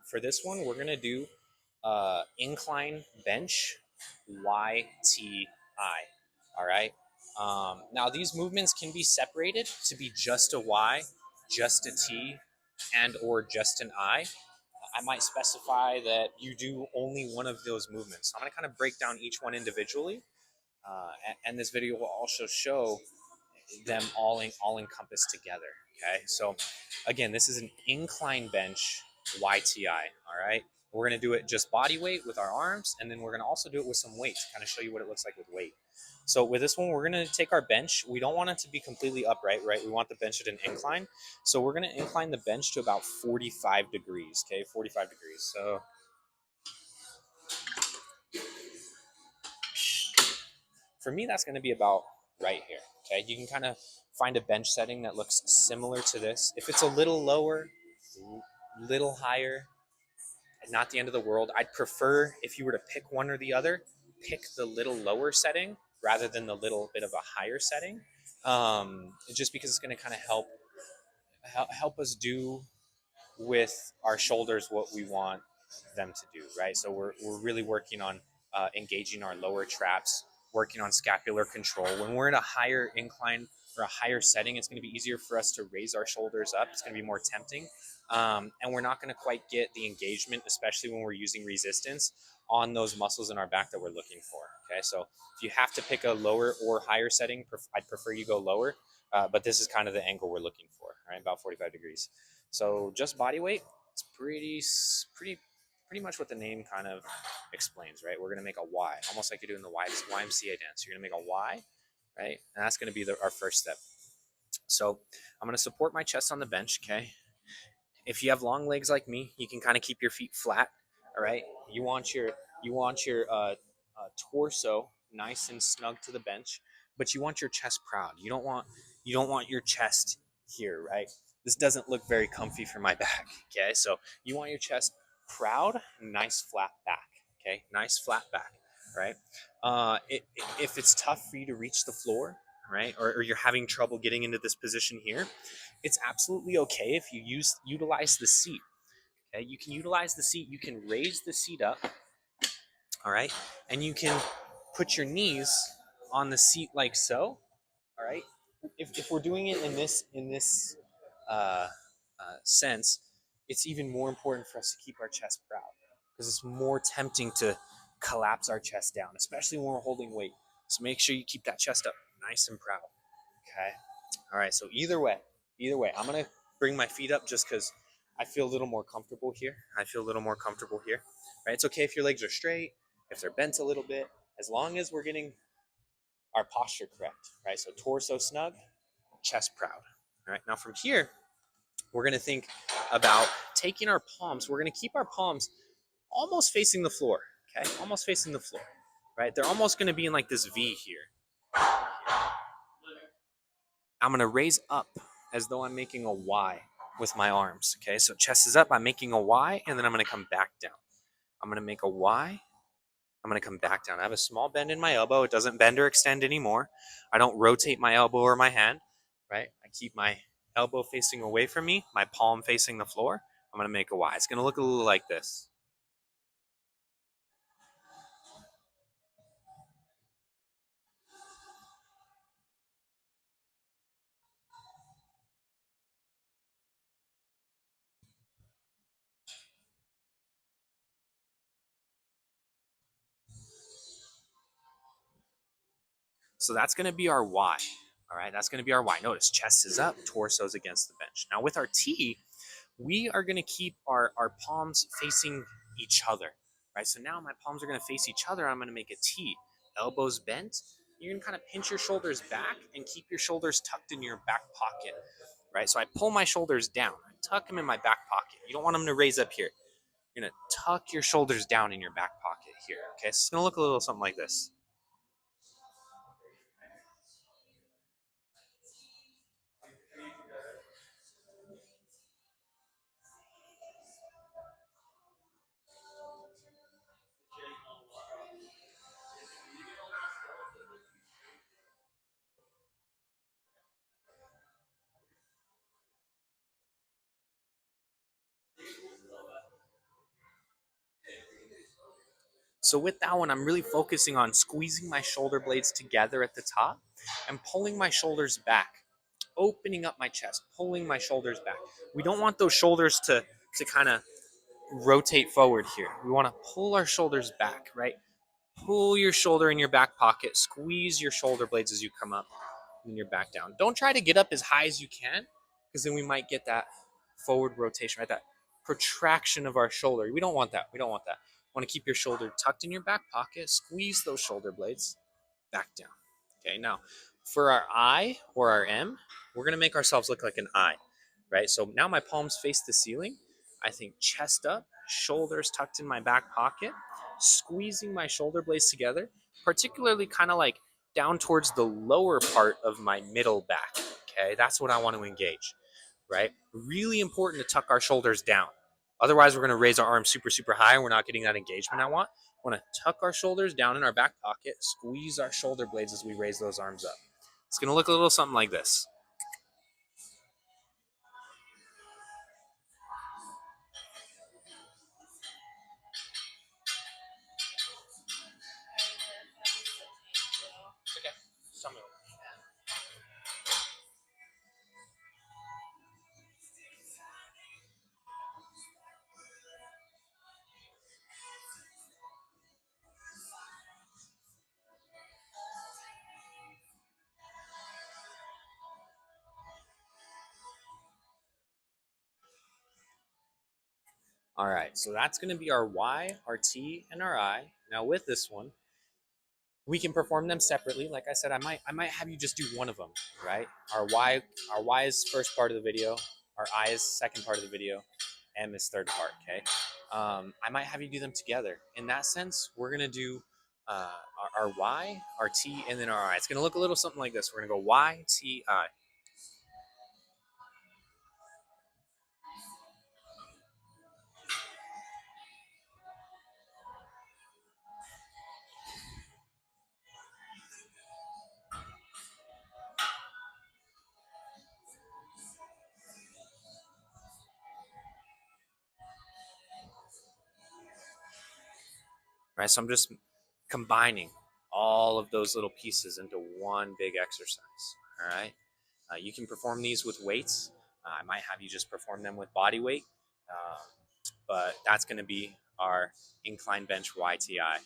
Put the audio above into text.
for this one, we're gonna do incline bench YTI. All right. Now these movements can be separated to be just a Y, just a T, and or just an I. I might specify that you do only one of those movements. So I'm going to kind of break down each one individually, and this video will also show them all encompassed together. Okay, so again, this is an incline bench YTI. All right, we're going to do it just body weight with our arms, and then we're going to also do it with some weight to kind of show you what it looks like with weight. So with this one, we're going to take our bench. We don't want it to be completely upright, right? We want the bench at an incline. So we're going to incline the bench to about 45 degrees, okay? 45 degrees. So for me, that's going to be about right here, okay? You can kind of find a bench setting that looks similar to this. If it's a little lower, little higher, not the end of the world. I'd prefer, if you were to pick one or the other, pick the little lower setting rather than the little bit of a higher setting, just because it's going to kind of help us do with our shoulders what we want them to do, right? So we're really working on engaging our lower traps, working on scapular control. When we're in a higher incline or a higher setting, it's going to be easier for us to raise our shoulders up. It's going to be more tempting. And we're not going to quite get the engagement, especially when we're using resistance on those muscles in our back that we're looking for. Okay, so if you have to pick a lower or higher setting, I'd prefer you go lower, but this is kind of the angle we're looking for, right? About 45 degrees. So just body weight, it's pretty much what the name kind of explains, right? We're gonna make a Y, almost like you do in the YMCA dance. You're gonna make a Y, right? And that's gonna be our first step. So I'm gonna support my chest on the bench, okay? If you have long legs like me, you can kind of keep your feet flat, all right? You want your torso nice and snug to the bench, but you want your chest proud. You don't want your chest here, right? This doesn't look very comfy for my back, okay? So you want your chest proud, nice flat back, okay? Nice flat back, right? If it's tough for you to reach the floor, right, or you're having trouble getting into this position here, it's absolutely okay if you utilize the seat. Okay, you can utilize the seat. You can raise the seat up, all right, and you can put your knees on the seat like so, all right. If we're doing it in this uh, sense, it's even more important for us to keep our chest proud because it's more tempting to collapse our chest down, especially when we're holding weight. So make sure you keep that chest up nice and proud. Okay. All right. So either way, I'm gonna bring my feet up just because I feel a little more comfortable here. I feel a little more comfortable here. Right. It's okay if your legs are straight, if they're bent a little bit, as long as we're getting our posture correct. Right. So torso snug, chest proud. All right. Now from here, we're gonna think about taking our palms. We're gonna keep our palms almost facing the floor. Okay. Almost facing the floor. Right. They're almost gonna be in like this V here. I'm going to raise up as though I'm making a Y with my arms. Okay, so chest is up, I'm making a Y, and then I'm going to come back down. I'm going to make a Y, I'm going to come back down. I have a small bend in my elbow. It doesn't bend or extend anymore. I don't rotate my elbow or my hand, right? I keep my elbow facing away from me, my palm facing the floor. I'm going to make a Y. It's going to look a little like this. So that's going to be our Y. All right, that's going to be our Y. Notice chest is up, torso's against the bench. Now with our T, we are going to keep our palms facing each other, right? So now my palms are going to face each other. I'm going to make a T. Elbows bent. You're going to kind of pinch your shoulders back and keep your shoulders tucked in your back pocket, right? So I pull my shoulders down. I tuck them in my back pocket. You don't want them to raise up here. You're going to tuck your shoulders down in your back pocket here, okay? So it's going to look a little something like this. So with that one, I'm really focusing on squeezing my shoulder blades together at the top and pulling my shoulders back, opening up my chest, pulling my shoulders back. We don't want those shoulders to kind of rotate forward here. We want to pull our shoulders back, right? Pull your shoulder in your back pocket, squeeze your shoulder blades as you come up, and you're back down. Don't try to get up as high as you can, because then we might get that forward rotation, right? That protraction of our shoulder. We don't want that. We don't want that. Want to keep your shoulder tucked in your back pocket, squeeze those shoulder blades back down. Okay, now for our I or our M, we're going to make ourselves look like an I, right? So now my palms face the ceiling. I think chest up, shoulders tucked in my back pocket, squeezing my shoulder blades together, particularly kind of like down towards the lower part of my middle back. Okay, that's what I want to engage, right? Really important to tuck our shoulders down. Otherwise, we're going to raise our arms super, super high and we're not getting that engagement I want. We want to tuck our shoulders down in our back pocket, squeeze our shoulder blades as we raise those arms up. It's going to look a little something like this. Okay. All right, so that's going to be our Y, our T, and our I. Now with this one, we can perform them separately. Like I said, I might have you just do one of them, right? Our Y is first part of the video, our I is second part of the video, M is third part. Okay, I might have you do them together. In that sense, we're gonna do our Y, our T, and then our I. It's gonna look a little something like this. We're gonna go Y, T, I. Right. So I'm just combining all of those little pieces into one big exercise. All right. You can perform these with weights. I might have you just perform them with body weight, but that's going to be our incline bench YTI.